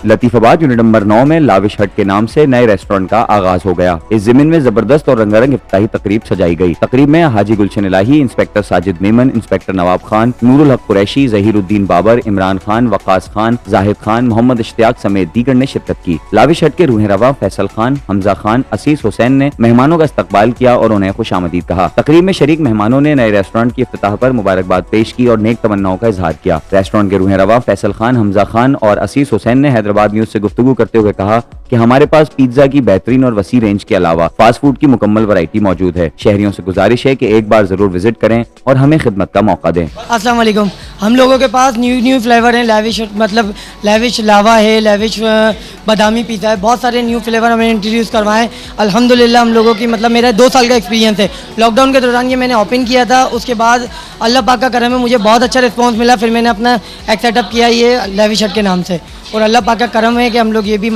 Latifabad unit number 9 में lavish हट के नाम से नए रेस्टोरेंट का आगाज हो गया। इस जमीन में जबरदस्त और रंगारंग इफ्ताही तकरीब सजाई गई। तकरीब में हाजी गुलशन इलाही, इंस्पेक्टर साजिद मेमन, इंस्पेक्टर नवाब खान, नूरुल हक कुरैशी, जहीरुद्दीन बाबर, इमरान खान, वकास खान, जाहिद खान, मोहम्मद इश्तियाक समेत दीगर ने शिरकत की। लाविश हट के रूह रवा फैसल खान, हमजा खान, असीस हुसैन ने मेहमानों का इस्तकबाल किया और उन्हें खुशामदीद कहा। तकरीब में शरीक मेहमानों ने नए रेस्टोरेंट की इफ्तिताह पर मुबारकबाद पेश की और नेक तमन्नाओं का इजहार किया। रेस्टोरेंट के रूह रवा फैसल खान, हमजा खान और असीस हुसैन ने हैदराबाद न्यूज से गुफ्तगू करते हुए कहा कि हमारे पास पिज्जा की बेहतरीन और वसी रेंज के अलावा फास्ट फूड की मुकम्मल वैरायटी मौजूद है। शहरियों से गुजारिश है कि एक बार जरूर विजिट करें और हमें खिदमत का मौका दें। अस्सलाम वालेकुम। हम लोगों के पास न्यू फ्लेवर हैं। लेविश लावा है, लेविश बादामी पिज़्ज़ा है, बहुत सारे न्यू फ्लेवर हमें इंट्रोड्यूस करवाएं। अल्हम्दुलिल्लाह हम लोगों की मेरा 2 साल का एक्सपीरियंस है। लॉकडाउन के दौरान ये मैंने ओपन किया था, उसके बाद अल्लाह पाक का करम है, मुझे बहुत अच्छा रिस्पॉन्स मिला। फिर मैंने अपना एक सेटअप किया ये लेविश हट के नाम से, और अल्लाह पाक का करम है कि हम लोग ये भी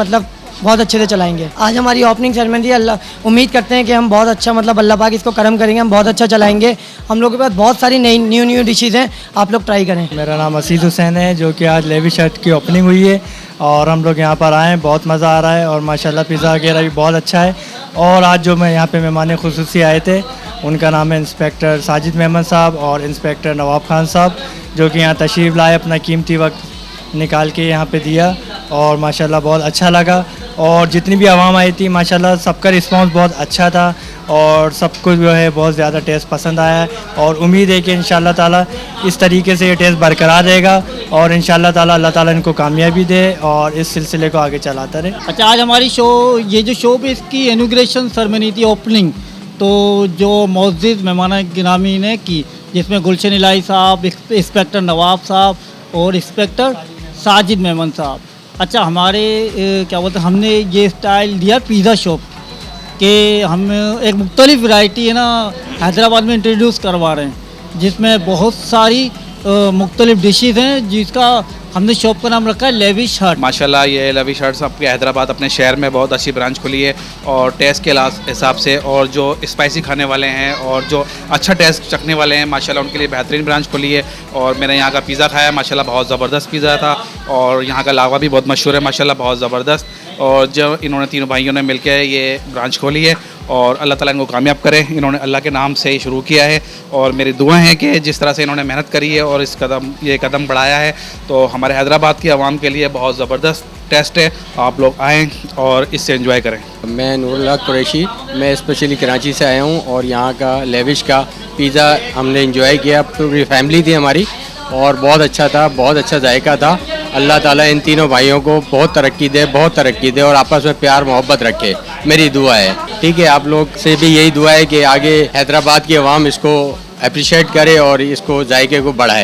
बहुत अच्छे से चलाएंगे। आज हमारी ओपनिंग सेरेमनी है। अल्लाह उम्मीद करते हैं कि हम बहुत अच्छा अल्लाह पाक इसको करम करेंगे, हम बहुत अच्छा चलाएंगे। हम लोगों के पास बहुत सारी नई न्यू डिशेज़ हैं, आप लोग ट्राई करें। मेरा नाम असीस हुसैन है, जो कि आज लेविश हट की ओपनिंग हुई है और हम लोग यहाँ पर आए हैं, बहुत मज़ा आ रहा है और माशाल्लाह पिज़्ज़ा वगैरह भी बहुत अच्छा है। और आज जो मैं यहाँ पे मेहमान खुसूसी आए थे, उनका नाम है इंस्पेक्टर साजिद मेमन साहब और इंस्पेक्टर नवाब खान साहब, जो कि यहाँ तशरीफ़ लाए, अपना कीमती वक्त निकाल के यहाँ पे दिया और माशाल्लाह बहुत अच्छा लगा। और जितनी भी आवाम आई थी माशाल्लाह सबका रिस्पांस बहुत अच्छा था और सबको जो है बहुत ज़्यादा टेस्ट पसंद आया है। और उम्मीद है कि इंशाल्लाह ताला इस तरीके से ये टेस्ट बरकरार रहेगा और इंशाल्लाह ताला अल्लाह ताला इनको कामयाबी दे और इस सिलसिले को आगे चलाता रहे। अच्छा, आज हमारी ये जो शो पे इसकी इनॉग्रेशन सेरेमनी थी, ओपनिंग, तो जो मौजूद मेहमान गिरामी ने की, जिसमें गुलशन इलाही साहब, इंस्पेक्टर नवाब साहब और इंस्पेक्टर साजिद मेमन साहब। अच्छा, हमारे क्या बोलते हैं, हमने ये स्टाइल दिया पिज़्ज़ा शॉप के, हम एक मुख्तलिफ वैरायटी है ना हैदराबाद में इंट्रोड्यूस करवा रहे हैं, जिसमें बहुत सारी मुख्तलिफ डिशेज़ हैं, जिसका हमने शॉप का नाम रखा है लेविश हट। माशाल्लाह ये लेविश हट आपके हैदराबाद अपने शहर में बहुत अच्छी ब्रांच खुली है और टेस्ट के हिसाब से, और जो स्पाइसी खाने वाले हैं और जो अच्छा टेस्ट चखने वाले हैं माशाल्लाह उनके लिए बेहतरीन ब्रांच खुली है। और मैंने यहाँ का पिज़्ज़ा खाया माशाल्लाह बहुत ज़बरदस्त पिज़्ज़ा था और यहाँ का लावा भी बहुत मशहूर है माशाल्लाह बहुत ज़बरदस्त। और जो इन्होंने तीनों भाइयों ने मिलकर ये ब्रांच खोली है और अल्लाह ताला इनको कामयाब करे। इन्होंने अल्लाह के नाम से ही शुरू किया है और मेरी दुआ है कि जिस तरह से इन्होंने मेहनत करी है और ये कदम बढ़ाया है, तो हमारे हैदराबाद की आवाम के लिए बहुत ज़बरदस्त टेस्ट है। आप लोग आएँ और इससे एंजॉय करें। मैं नूरुल हक कुरैशी, मैं स्पेशली कराची से आया हूँ और यहाँ का लेविश का पिज़्ज़ा हमने एंजॉय किया। पूरी फैमिली थी हमारी और बहुत अच्छा था, बहुत अच्छा जायका था। अल्लाह ताला इन तीनों भाइयों को बहुत तरक्की दे और आपस में प्यार मोहब्बत रखे, मेरी दुआ है। ठीक है, आप लोग से भी यही दुआ है कि आगे हैदराबाद की आवाम इसको अप्रिशिएट करे और इसको जायके को बढ़ाए।